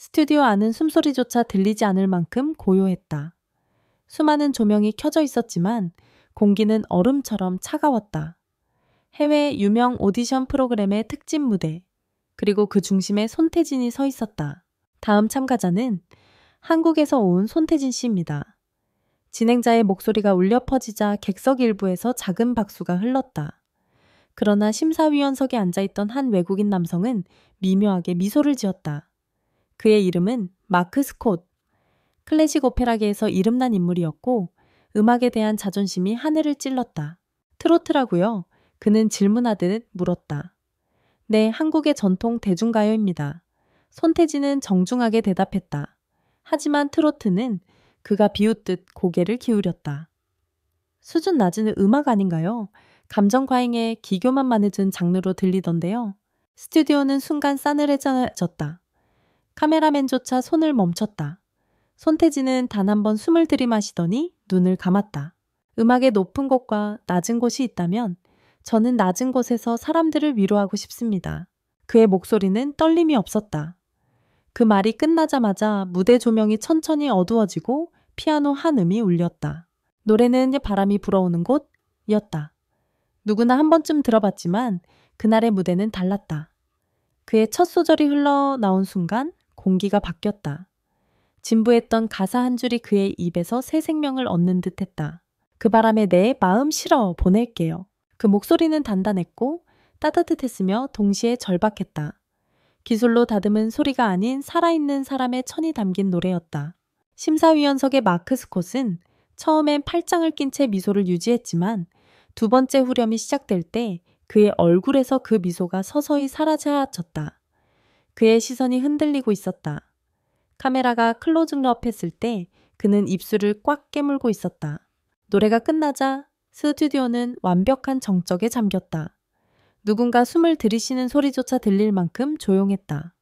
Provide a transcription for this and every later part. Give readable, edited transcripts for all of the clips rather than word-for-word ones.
스튜디오 안은 숨소리조차 들리지 않을 만큼 고요했다. 수많은 조명이 켜져 있었지만 공기는 얼음처럼 차가웠다. 해외 유명 오디션 프로그램의 특집 무대, 그리고 그 중심에 손태진이 서 있었다. 다음 참가자는 한국에서 온 손태진 씨입니다. 진행자의 목소리가 울려 퍼지자 객석 일부에서 작은 박수가 흘렀다. 그러나 심사위원석에 앉아있던 한 외국인 남성은 미묘하게 미소를 지었다. 그의 이름은 마크 스콧. 클래식 오페라계에서 이름난 인물이었고 음악에 대한 자존심이 하늘을 찔렀다. 트로트라고요? 그는 질문하듯 물었다. 네, 한국의 전통 대중가요입니다. 손태진은 정중하게 대답했다. 하지만 트로트는 그가 비웃듯 고개를 기울였다. 수준 낮은 음악 아닌가요? 감정 과잉에 기교만 많은 장르로 들리던데요. 스튜디오는 순간 싸늘해졌다. 카메라맨조차 손을 멈췄다. 손태진은 단 한 번 숨을 들이마시더니 눈을 감았다. 음악의 높은 곳과 낮은 곳이 있다면 저는 낮은 곳에서 사람들을 위로하고 싶습니다. 그의 목소리는 떨림이 없었다. 그 말이 끝나자마자 무대 조명이 천천히 어두워지고 피아노 한 음이 울렸다. 노래는 바람이 불어오는 곳이었다. 누구나 한 번쯤 들어봤지만 그날의 무대는 달랐다. 그의 첫 소절이 흘러나온 순간 공기가 바뀌었다. 진부했던 가사 한 줄이 그의 입에서 새 생명을 얻는 듯했다. 그 바람에 내 마음 실어 보낼게요. 그 목소리는 단단했고 따뜻했으며 동시에 절박했다. 기술로 다듬은 소리가 아닌 살아있는 사람의 천이 담긴 노래였다. 심사위원석의 마크 스콧은 처음엔 팔짱을 낀 채 미소를 유지했지만 두 번째 후렴이 시작될 때 그의 얼굴에서 그 미소가 서서히 사라졌다. 그의 시선이 흔들리고 있었다. 카메라가 클로즈업 했을 때 그는 입술을 꽉 깨물고 있었다. 노래가 끝나자 스튜디오는 완벽한 정적에 잠겼다. 누군가 숨을 들이쉬는 소리조차 들릴 만큼 조용했다.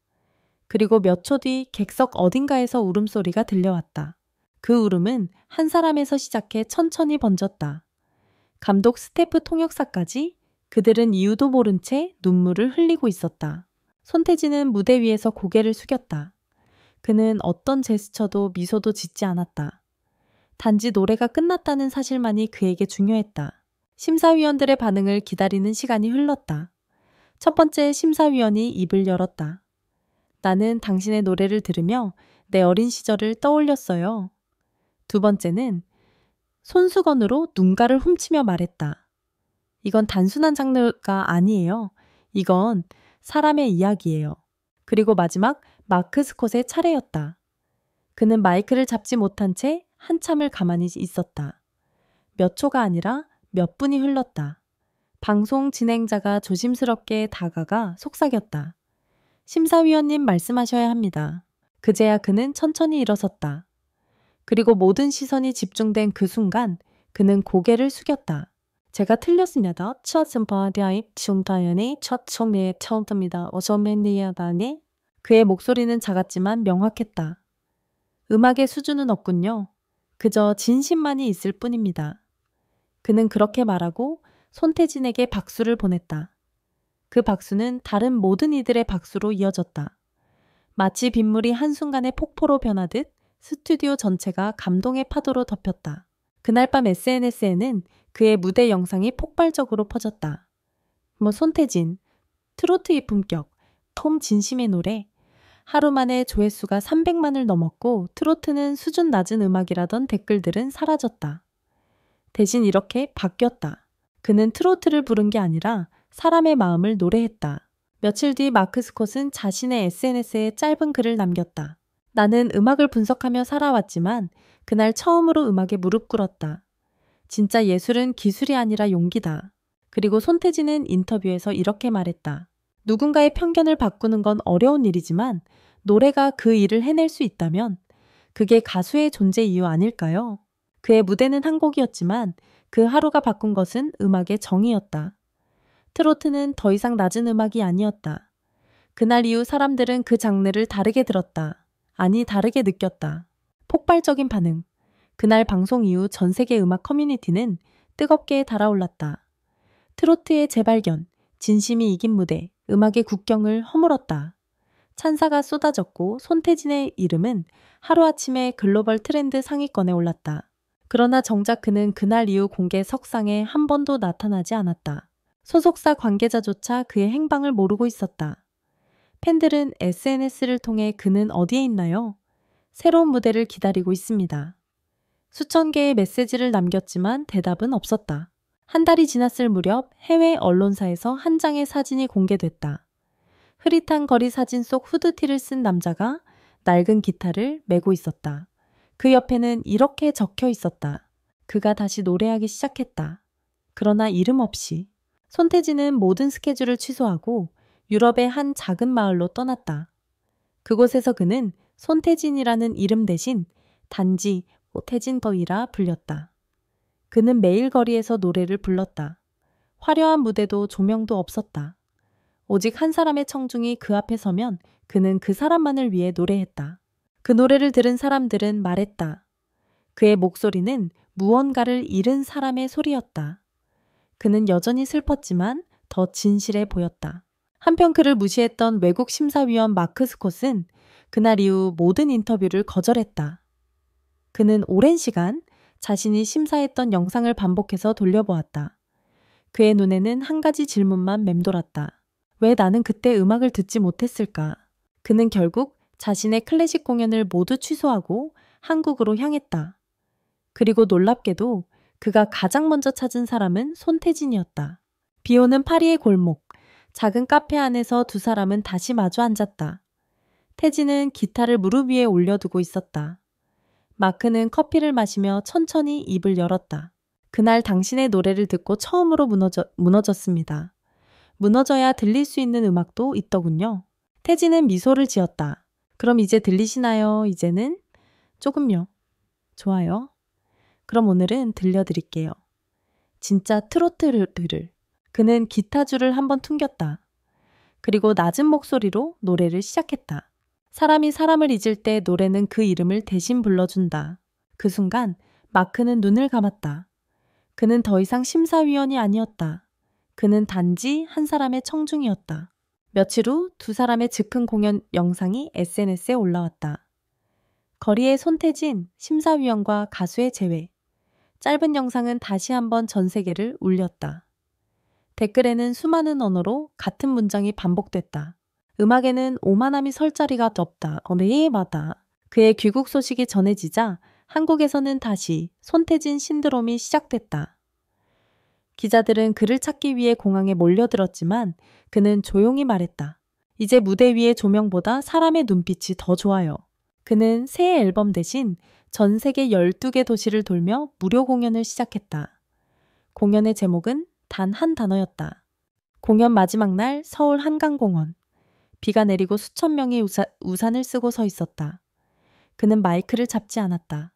그리고 몇 초 뒤 객석 어딘가에서 울음소리가 들려왔다. 그 울음은 한 사람에서 시작해 천천히 번졌다. 감독, 스태프, 통역사까지 그들은 이유도 모른 채 눈물을 흘리고 있었다. 손태진은 무대 위에서 고개를 숙였다. 그는 어떤 제스처도 미소도 짓지 않았다. 단지 노래가 끝났다는 사실만이 그에게 중요했다. 심사위원들의 반응을 기다리는 시간이 흘렀다. 첫 번째 심사위원이 입을 열었다. 나는 당신의 노래를 들으며 내 어린 시절을 떠올렸어요. 두 번째는 손수건으로 눈가를 훔치며 말했다. 이건 단순한 장르가 아니에요. 이건 사람의 이야기예요. 그리고 마지막 마크 스콧의 차례였다. 그는 마이크를 잡지 못한 채 한참을 가만히 있었다. 몇 초가 아니라 몇 분이 흘렀다. 방송 진행자가 조심스럽게 다가가 속삭였다. 심사위원님 말씀하셔야 합니다. 그제야 그는 천천히 일어섰다. 그리고 모든 시선이 집중된 그 순간 그는 고개를 숙였다. 제가 틀렸습니다. 첫 선파대하입 중다연의 첫 총리의 처음입니다. 어서맨니아다니? 그의 목소리는 작았지만 명확했다. 음악의 수준은 없군요. 그저 진심만이 있을 뿐입니다. 그는 그렇게 말하고 손태진에게 박수를 보냈다. 그 박수는 다른 모든 이들의 박수로 이어졌다. 마치 빗물이 한순간에 폭포로 변하듯 스튜디오 전체가 감동의 파도로 덮였다. 그날 밤 SNS에는 그의 무대 영상이 폭발적으로 퍼졌다. 손태진, 트로트의 품격, 톰 진심의 노래. 하루 만에 조회수가 300만을 넘었고 트로트는 수준 낮은 음악이라던 댓글들은 사라졌다. 대신 이렇게 바뀌었다. 그는 트로트를 부른 게 아니라 사람의 마음을 노래했다. 며칠 뒤 마크 스콧은 자신의 SNS에 짧은 글을 남겼다. 나는 음악을 분석하며 살아왔지만 그날 처음으로 음악에 무릎 꿇었다. 진짜 예술은 기술이 아니라 용기다. 그리고 손태진은 인터뷰에서 이렇게 말했다. 누군가의 편견을 바꾸는 건 어려운 일이지만 노래가 그 일을 해낼 수 있다면 그게 가수의 존재 이유 아닐까요? 그의 무대는 한 곡이었지만 그 하루가 바꾼 것은 음악의 정의였다. 트로트는 더 이상 낮은 음악이 아니었다. 그날 이후 사람들은 그 장르를 다르게 들었다. 아니, 다르게 느꼈다. 폭발적인 반응. 그날 방송 이후 전 세계 음악 커뮤니티는 뜨겁게 달아올랐다. 트로트의 재발견, 진심이 이긴 무대, 음악의 국경을 허물었다. 찬사가 쏟아졌고 손태진의 이름은 하루아침에 글로벌 트렌드 상위권에 올랐다. 그러나 정작 그는 그날 이후 공개 석상에 한 번도 나타나지 않았다. 소속사 관계자조차 그의 행방을 모르고 있었다. 팬들은 SNS를 통해 그는 어디에 있나요? 새로운 무대를 기다리고 있습니다. 수천 개의 메시지를 남겼지만 대답은 없었다. 한 달이 지났을 무렵 해외 언론사에서 한 장의 사진이 공개됐다. 흐릿한 거리 사진 속 후드티를 쓴 남자가 낡은 기타를 메고 있었다. 그 옆에는 이렇게 적혀 있었다. 그가 다시 노래하기 시작했다. 그러나 이름 없이. 손태진은 모든 스케줄을 취소하고 유럽의 한 작은 마을로 떠났다. 그곳에서 그는 손태진이라는 이름 대신 단지 태진버이라 불렸다. 그는 매일 거리에서 노래를 불렀다. 화려한 무대도 조명도 없었다. 오직 한 사람의 청중이 그 앞에 서면 그는 그 사람만을 위해 노래했다. 그 노래를 들은 사람들은 말했다. 그의 목소리는 무언가를 잃은 사람의 소리였다. 그는 여전히 슬펐지만 더 진실해 보였다. 한편 그를 무시했던 외국 심사위원 마크 스콧은 그날 이후 모든 인터뷰를 거절했다. 그는 오랜 시간 자신이 심사했던 영상을 반복해서 돌려보았다. 그의 눈에는 한 가지 질문만 맴돌았다. 왜 나는 그때 음악을 듣지 못했을까? 그는 결국 자신의 클래식 공연을 모두 취소하고 한국으로 향했다. 그리고 놀랍게도 그가 가장 먼저 찾은 사람은 손태진이었다. 비오는 파리의 골목, 작은 카페 안에서 두 사람은 다시 마주 앉았다. 태진은 기타를 무릎 위에 올려두고 있었다. 마크는 커피를 마시며 천천히 입을 열었다. 그날 당신의 노래를 듣고 처음으로 무너졌습니다. 무너져야 들릴 수 있는 음악도 있더군요. 태진은 미소를 지었다. 그럼 이제 들리시나요? 이제는? 조금요. 좋아요. 그럼 오늘은 들려드릴게요. 진짜 트로트를. 그는 기타줄을 한번 퉁겼다. 그리고 낮은 목소리로 노래를 시작했다. 사람이 사람을 잊을 때 노래는 그 이름을 대신 불러준다. 그 순간 마크는 눈을 감았다. 그는 더 이상 심사위원이 아니었다. 그는 단지 한 사람의 청중이었다. 며칠 후 두 사람의 즉흥 공연 영상이 SNS에 올라왔다. 거리의 손태진, 심사위원과 가수의 재회. 짧은 영상은 다시 한번 전 세계를 울렸다. 댓글에는 수많은 언어로 같은 문장이 반복됐다. 음악에는 오만함이 설 자리가 없다. 네, 맞아. 그의 귀국 소식이 전해지자 한국에서는 다시 손태진 신드롬이 시작됐다. 기자들은 그를 찾기 위해 공항에 몰려들었지만 그는 조용히 말했다. 이제 무대 위의 조명보다 사람의 눈빛이 더 좋아요. 그는 새 앨범 대신 전 세계 12개 도시를 돌며 무료 공연을 시작했다. 공연의 제목은 단 한 단어였다. 공연 마지막 날 서울 한강공원. 비가 내리고 수천 명이 우산을 쓰고 서 있었다. 그는 마이크를 잡지 않았다.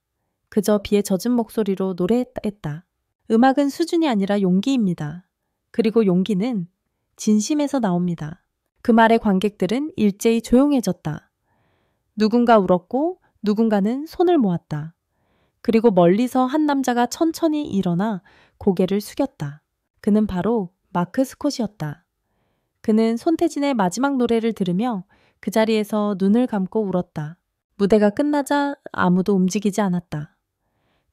그저 비에 젖은 목소리로 노래했다. 음악은 수준이 아니라 용기입니다. 그리고 용기는 진심에서 나옵니다. 그 말에 관객들은 일제히 조용해졌다. 누군가 울었고 누군가는 손을 모았다. 그리고 멀리서 한 남자가 천천히 일어나 고개를 숙였다. 그는 바로 마크 스콧이었다. 그는 손태진의 마지막 노래를 들으며 그 자리에서 눈을 감고 울었다. 무대가 끝나자 아무도 움직이지 않았다.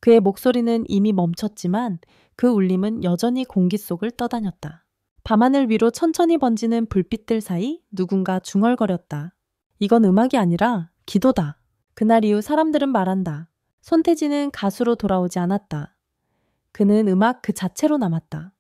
그의 목소리는 이미 멈췄지만 그 울림은 여전히 공기 속을 떠다녔다. 밤하늘 위로 천천히 번지는 불빛들 사이 누군가 중얼거렸다. 이건 음악이 아니라 기도다. 그날 이후 사람들은 말한다. 손태진은 가수로 돌아오지 않았다. 그는 음악 그 자체로 남았다.